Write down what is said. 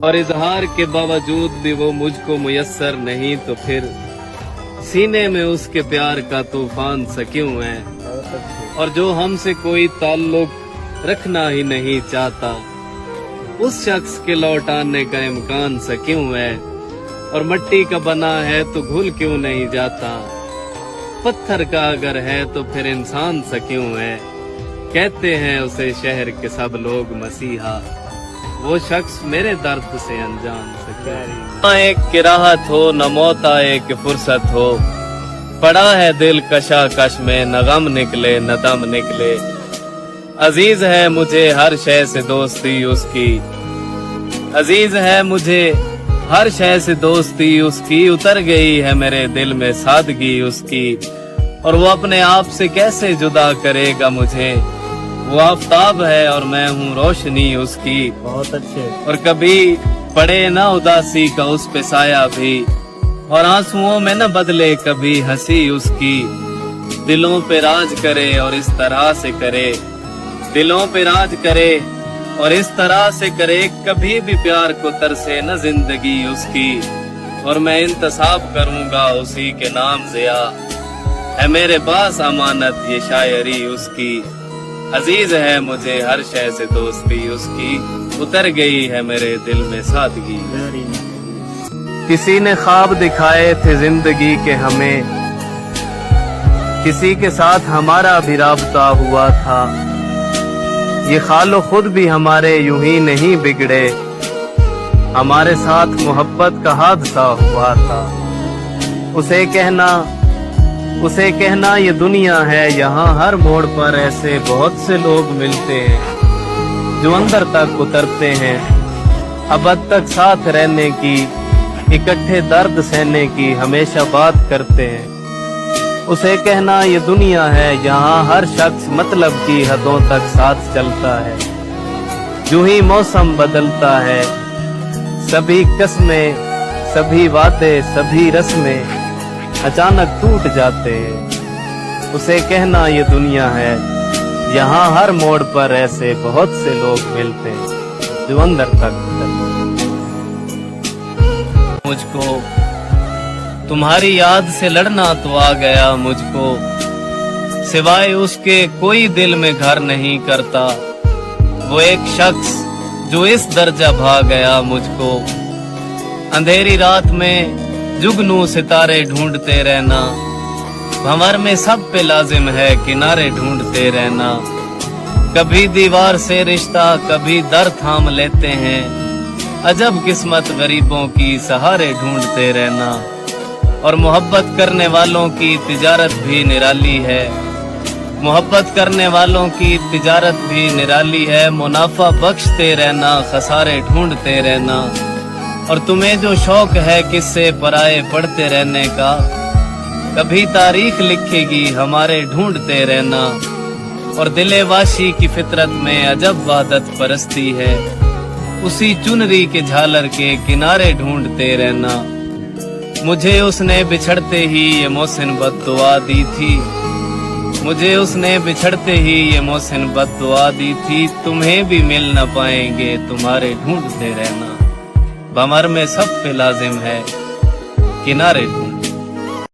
और इजहार के बावजूद भी वो मुझको मुयस्सर नहीं, तो फिर सीने में उसके प्यार का तूफान सा क्यों है। और जो हमसे कोई ताल्लुक रखना ही नहीं चाहता, उस शख्स के लौट आने का इम्कान सा क्यों है। और मिट्टी का बना है तो घुल क्यों नहीं जाता, पत्थर का अगर है तो फिर इंसान सा क्यों है। कहते हैं उसे शहर के सब लोग मसीहा, वो शख्स मेरे दर्द से अनजान सा क्यों है। न एक की राहत हो न मौत आए कि फुर्सत हो, पड़ा है दिल कशाकश में न गम निकले न दम निकले। अजीज है मुझे हर शय से दोस्ती उसकी, अजीज है मुझे हर शय से दोस्ती उसकी। उतर गई है मेरे दिल में सादगी उसकी, और वो अपने आप से कैसे जुदा करेगा मुझे। वो आफताब है और मैं हूँ रोशनी उसकी। बहुत अच्छे। और कभी पड़े ना उदासी का उस पे साया भी, और आंसुओं में न बदले कभी हंसी उसकी। दिलों पे राज करे और इस तरह से करे, दिलों पे राज करे और इस तरह से करे। कभी भी प्यार को तरसे न जिंदगी उसकी, और मैं इंतसाब करूंगा उसी के नाम ज़िया। है मेरे पास अमानत ये शायरी उसकी, अजीज है मुझे हर शय से दोस्ती उसकी। उतर गई है मेरे दिल में सादगी। किसी ने ख्वाब दिखाए थे जिंदगी के हमें, किसी के साथ हमारा भी राबता हुआ था। ये खालो खुद भी हमारे यूं ही नहीं बिगड़े, हमारे साथ मोहब्बत का हादसा हुआ था। उसे कहना ये दुनिया है, यहाँ हर मोड़ पर ऐसे बहुत से लोग मिलते हैं जो अंदर तक उतरते हैं। अबद तक साथ रहने की, इकट्ठे दर्द सहने की हमेशा बात करते हैं। उसे कहना ये दुनिया है, यहाँ हर शख्स मतलब की हदों तक साथ चलता है। जो ही मौसम बदलता है, सभी कस्में, सभी वादे, सभी रस्में अचानक टूट जाते हैं। उसे कहना ये दुनिया है, यहाँ हर मोड़ पर ऐसे बहुत से लोग मिलते हैं जो अंदर तक उतरते हैं। मुझको तुम्हारी याद से लड़ना तो आ गया मुझको, सिवाय उसके कोई दिल में घर नहीं करता। वो एक शख्स जो इस दर्जा भा गया मुझको। अंधेरी रात में जुगनू सितारे ढूंढते रहना, भंवर में सब पे लाजिम है किनारे ढूंढते रहना। कभी दीवार से रिश्ता कभी दर थाम लेते हैं, अजब किस्मत गरीबों की सहारे ढूंढते रहना। और मोहब्बत करने वालों की तिजारत भी निराली है, मोहब्बत करने वालों की तिजारत भी निराली है। मुनाफा बख्शते रहना, खसारे ढूंढते रहना। और तुम्हें जो शौक है किससे पराए पढ़ते रहने का, कभी तारीख लिखेगी हमारे ढूंढते रहना। और दिले वाशी की फितरत में अजब वादत परस्ती है, उसी चुनरी के झालर के किनारे ढूंढते रहना। मुझे उसने बिछड़ते ही ये मोहसिन बद्दुआ दी थी, मुझे उसने बिछड़ते ही ये मोहसिन बद्दुआ दी थी। तुम्हें भी मिल न पाएंगे तुम्हारे ढूंढते रहना, भंवर में सब पे लाजिम है किनारे ढूंढ